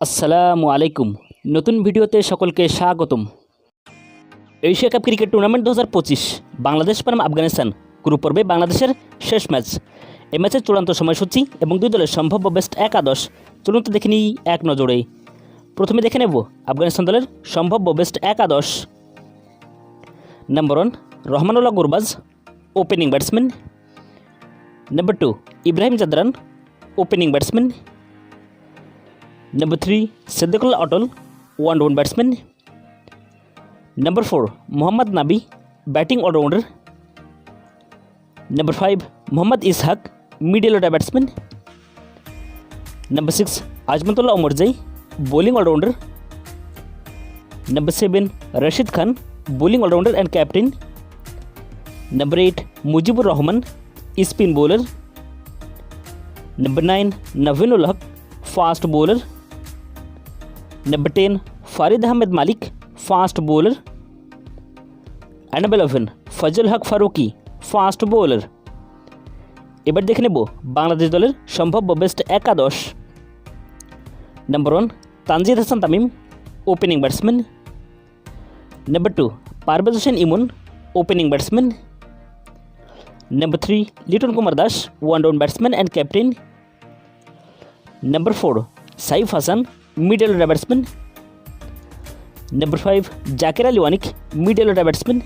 আসসালামু আলাইকুম। নতুন ভিডিওতে সকলকে স্বাগতম। Asia cup cricket tournament 2025 Bangladesh বনাম আফগানিস্তান গ্রুপ পর্বে বাংলাদেশের শেষ ম্যাচ। এই ম্যাচের চূড়ান্ত সময়সূচি এবং দুই দলের সম্ভাব্য বেস্ট একাদশ চলুন তো দেখে নিই এক নজরে। প্রথমে দেখে নেব আফগানিস্তান দলের সম্ভাব্য বেস্ট একাদশ। Number 1 Rahmanullah Gurbaz, opening batsman. Number 2 Ibrahim Zadran, opening batsman. Number 3 Siddiqullah Attal, one-down batsman. Number 4 Mohammad Nabi, batting all-rounder. Number 5 Mohammad Ishaq, middle order batsman. Number 6 Azmatullah Omarzai, bowling all-rounder. Number 7 Rashid Khan, bowling all-rounder and captain. Number 8 Mujibur Rahman, spin bowler. Number 9 Naveenul Haq, fast bowler. Number 10 Farid Ahmed Malik, fast bowler. And number 11 Fazlul Haq Farooqi, fast bowler. এবার দেখে নেব বাংলাদেশ দলের সম্ভাব্য best একাদশ। Number 1 Tanzid Hasan Tamim, opening batsman. Number 2 Parvez Hossain Emon, opening batsman. Number 3 Liton Kumar Das, one-down batsman and captain. Number 4 Saif Hasan, middle order batsman. Number 5 Jaker Ali Anik, middle order batsman.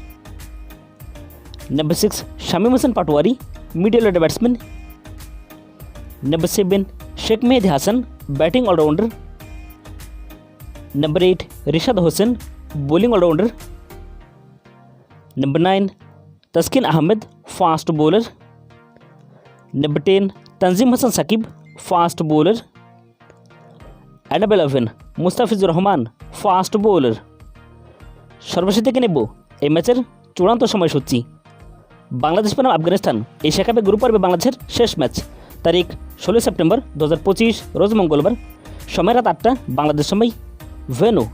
Number 6 Shamim Hasan Patwari, middle order batsman. Number 7 Sheikh Mehedi Hasan, batting all-rounder. Number 8 Rishad Hossain, bowling all-rounder. Number 9 Taskin Ahmed, fast bowler. Number 10 Tanzim Hasan Sakib, fast bowler. And number 11 Mustafizur Rahman, fast bowler. সর্বশেষ দেখে নেব এই ম্যাচের চূড়ান্ত সময়সূচি। বাংলাদেশ বনাম Afghanistan Asia কাপে group পর্বে বাংলাদেশের শেষ ম্যাচ, তারিখ 16 সেপ্টেম্বর 2025, রোজ মঙ্গলবার, সময় রাত 8টা বাংলাদেশ সময়, ভেন্যু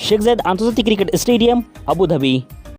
শেখ জায়েদ আন্তর্জাতিক ক্রিকেট স্টেডিয়াম, আবুধাবি।